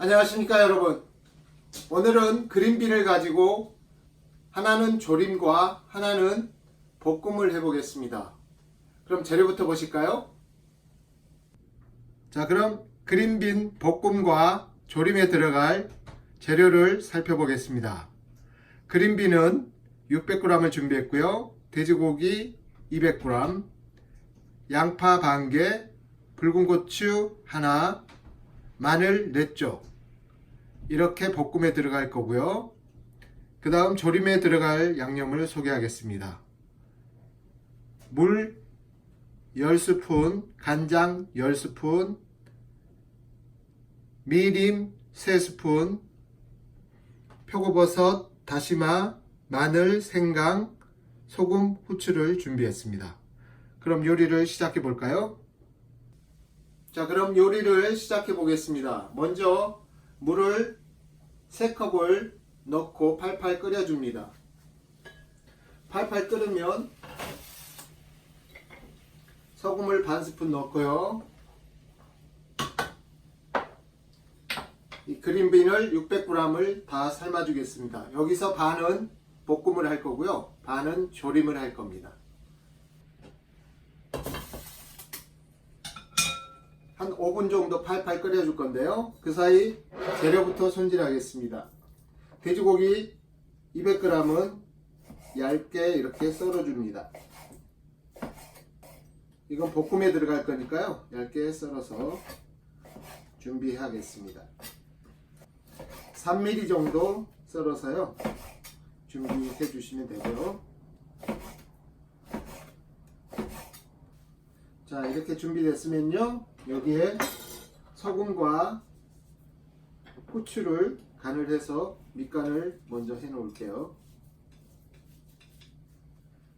안녕하십니까 여러분. 오늘은 그린비를 가지고 하나는 조림과 하나는 볶음을 해보겠습니다. 그럼 재료부터 보실까요? 자, 그럼 그린빈 볶음과 조림에 들어갈 재료를 살펴보겠습니다. 그린빈은 600g을 준비했고요. 돼지고기 200g, 양파 반개, 붉은 고추 하나, 마늘 4쪽 이렇게 볶음에 들어갈 거고요. 그 다음 조림에 들어갈 양념을 소개하겠습니다. 물 10스푼, 간장 10스푼, 미림 3스푼, 표고버섯, 다시마, 마늘, 생강, 소금, 후추를 준비했습니다. 그럼 요리를 시작해 볼까요? 자, 그럼 요리를 시작해 보겠습니다. 먼저 물을 3컵을 넣고 팔팔 끓여줍니다. 팔팔 끓으면 소금을 반 스푼 넣고요. 이 그린빈을 600g을 다 삶아주겠습니다. 여기서 반은 볶음을 할 거고요. 반은 조림을 할 겁니다. 한 5분 정도 팔팔 끓여줄 건데요. 그 사이 재료부터 손질하겠습니다. 돼지고기 200g은 얇게 이렇게 썰어줍니다. 이건 볶음에 들어갈 거니까요. 얇게 썰어서 준비하겠습니다. 3mm 정도 썰어서요. 준비해 주시면 되고요. 자, 이렇게 준비됐으면요. 여기에 소금과 후추를 간을 해서 밑간을 먼저 해 놓을게요.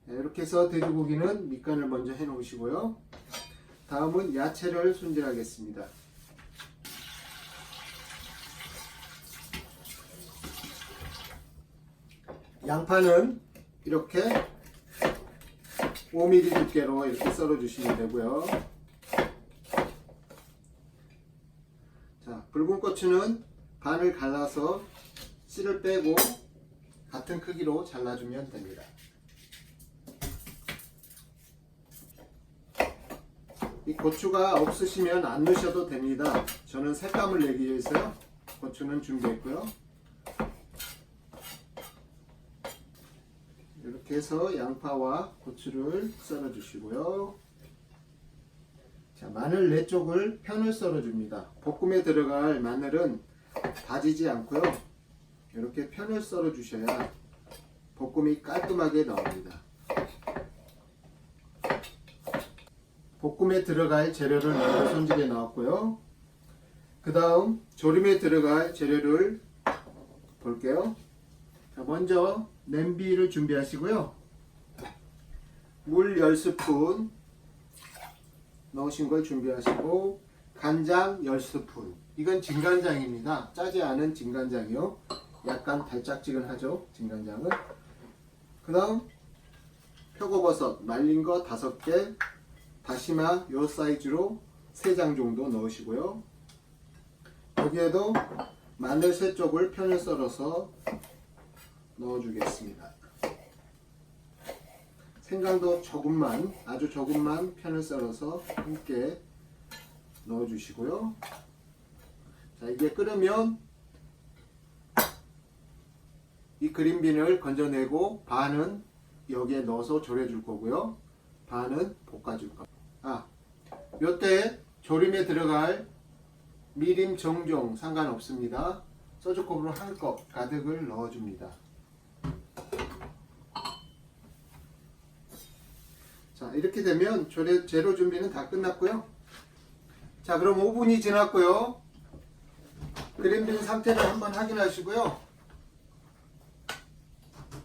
이렇게 해서 돼지고기는 밑간을 먼저 해 놓으시고요. 다음은 야채를 손질하겠습니다. 양파는 이렇게 5mm 두께로 이렇게 썰어 주시면 되고요. 자, 붉은 고추는 반을 갈라서 씨를 빼고 같은 크기로 잘라주면 됩니다. 이 고추가 없으시면 안 넣으셔도 됩니다. 저는 색감을 내기 위해서요. 고추는 준비했고요. 이렇게 해서 양파와 고추를 썰어 주시고요. 자, 마늘 4쪽을 편을 썰어 줍니다. 볶음에 들어갈 마늘은 다지지 않고요. 이렇게 편을 썰어 주셔야 볶음이 깔끔하게 나옵니다. 볶음에 들어갈 재료를 먼저 손질해 나왔고요. 그 다음 조림에 들어갈 재료를 볼게요. 자, 먼저 냄비를 준비하시고요. 물 10스푼 넣으신 걸 준비하시고, 간장 10스푼. 이건 진간장입니다. 짜지 않은 진간장이요. 약간 달짝지근하죠, 진간장은. 그 다음 표고버섯 말린 거 5개, 다시마 요 사이즈로 3장 정도 넣으시고요. 여기에도 마늘 3쪽을 편을 썰어서 넣어주겠습니다. 생강도 조금만, 아주 조금만 편을 썰어서 함께 넣어주시고요. 자, 이게 끓으면 이 그린빈을 건져내고 반은 여기에 넣어서 졸여줄 거고요. 반은 볶아줄 겁니다. 요때 조림에 들어갈 미림 정종 상관없습니다. 소주컵으로 1컵 가득을 넣어줍니다. 자, 이렇게 되면 재료 준비는 다 끝났고요. 자, 그럼 5분이 지났고요. 그린빈 상태를 한번 확인하시고요.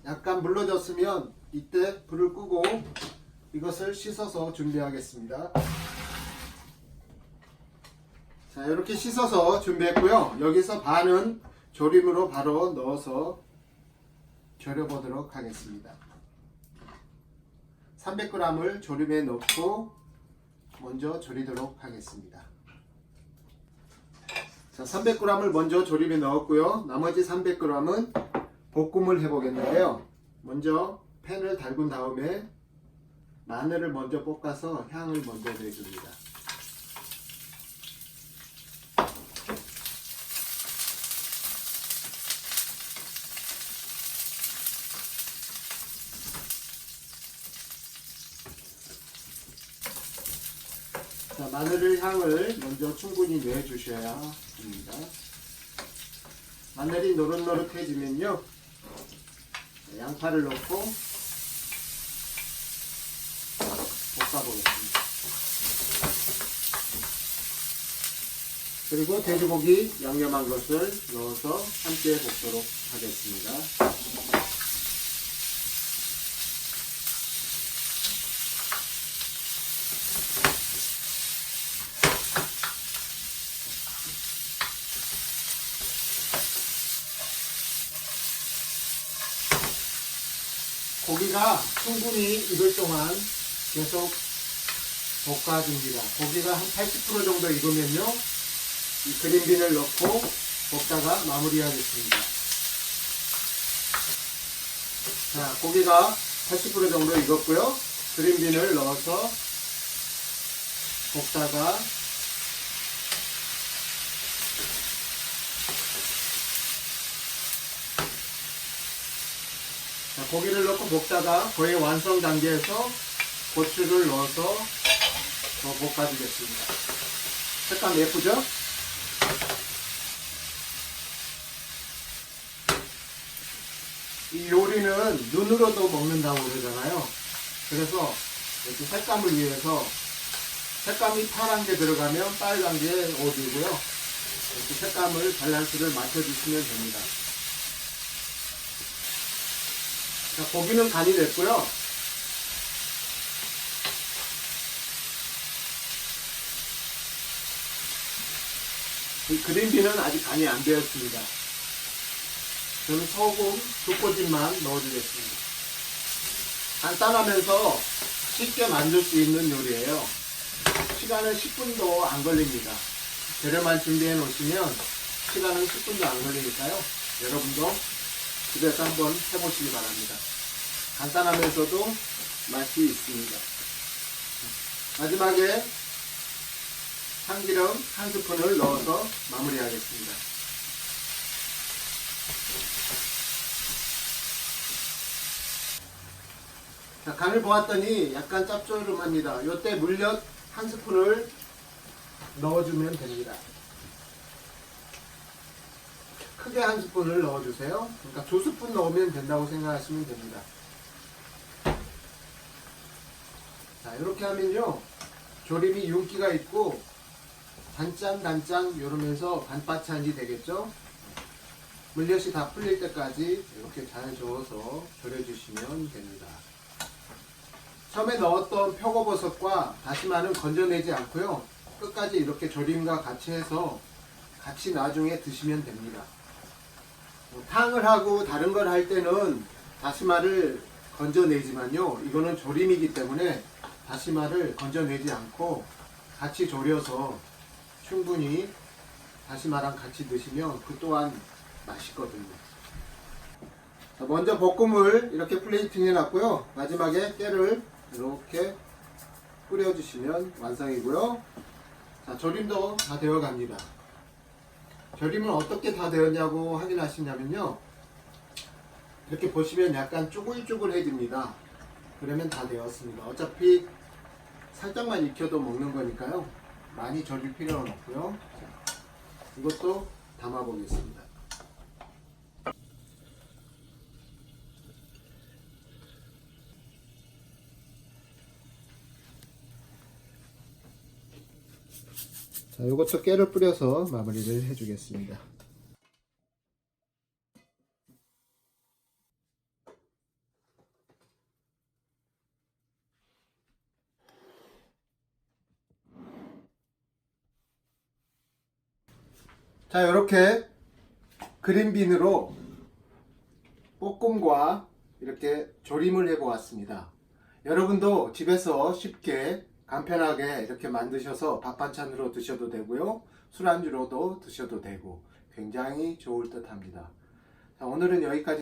약간 물러졌으면 이때 불을 끄고 이것을 씻어서 준비하겠습니다. 자, 이렇게 씻어서 준비했고요. 여기서 반은 조림으로 바로 넣어서 졸여보도록 하겠습니다. 300g을 조림에 넣고 먼저 졸이도록 하겠습니다. 자, 300g을 먼저 조림에 넣었고요. 나머지 300g은 볶음을 해 보겠는데요. 먼저 팬을 달군 다음에 마늘을 먼저 볶아서 향을 먼저 내줍니다. 자, 마늘을 향을 먼저 충분히 내주셔야 합니다. 마늘이 노릇노릇해지면요, 양파를 넣고 볶아보겠습니다. 그리고 돼지고기 양념한 것을 넣어서 함께 볶도록 하겠습니다. 고기가 충분히 익을 동안 계속 볶아줍니다. 고기가 한 80% 정도 익으면요, 이 그린빈을 넣고 볶다가 마무리하겠습니다. 자, 고기가 80% 정도 익었고요. 그린빈을 넣어서 볶다가 자, 고기를 넣고 볶다가 거의 완성 단계에서 고추를 넣어서 더 볶아주겠습니다. 색감 예쁘죠? 이 요리는 눈으로도 먹는다고 그러잖아요. 그래서 이렇게 색감을 위해서 색감이 파란 게 들어가면 빨간 게 어디고요. 이렇게 색감을 밸런스를 맞춰주시면 됩니다. 자, 고기는 간이 됐고요. 이 그린빈은 아직 간이 안 되었습니다. 저는 소금 2꼬집만 넣어주겠습니다. 간단하면서 쉽게 만들 수 있는 요리예요. 시간은 10분도 안 걸립니다. 재료만 준비해 놓으시면 시간은 10분도 안 걸리니까요. 여러분도 집에서 한번 해보시기 바랍니다. 간단하면서도 맛이 있습니다. 마지막에 참기름 1스푼을 넣어서 마무리하겠습니다. 자, 간을 보았더니 약간 짭조름합니다. 이때 물엿 1스푼을 넣어주면 됩니다. 크게 1스푼을 넣어주세요. 그러니까 2스푼 넣으면 된다고 생각하시면 됩니다. 자, 이렇게 하면요, 조림이 윤기가 있고 단짠단짠 이러면서 반바찬이 되겠죠. 물엿이 다 풀릴 때까지 이렇게 잘 저어서 졸여주시면 됩니다. 처음에 넣었던 표고버섯과 다시마는 건져내지 않고요, 끝까지 이렇게 조림과 같이 해서 같이 나중에 드시면 됩니다. 탕을 하고 다른 걸 할 때는 다시마를 건져내지만요, 이거는 조림이기 때문에 다시마를 건져내지 않고 같이 졸여서 충분히 다시마랑 같이 드시면 그 또한 맛있거든요. 자, 먼저 볶음을 이렇게 플레이팅 해놨고요. 마지막에 깨를 이렇게 뿌려주시면 완성이고요. 자, 조림도 다 되어 갑니다. 조림은 어떻게 다 되었냐고 확인하시냐면요, 이렇게 보시면 약간 쭈글쭈글해집니다. 그러면 다 되었습니다. 어차피 살짝만 익혀도 먹는 거니까요, 많이 절일 필요는 없고요. 이것도 담아 보겠습니다. 자, 이것도 깨를 뿌려서 마무리를 해주겠습니다. 자, 이렇게 그린빈으로 볶음과 이렇게 조림을 해 보았습니다. 여러분도 집에서 쉽게 간편하게 이렇게 만드셔서 밥 반찬으로 드셔도 되고요. 술안주로도 드셔도 되고 굉장히 좋을 듯 합니다. 자, 오늘은 여기까지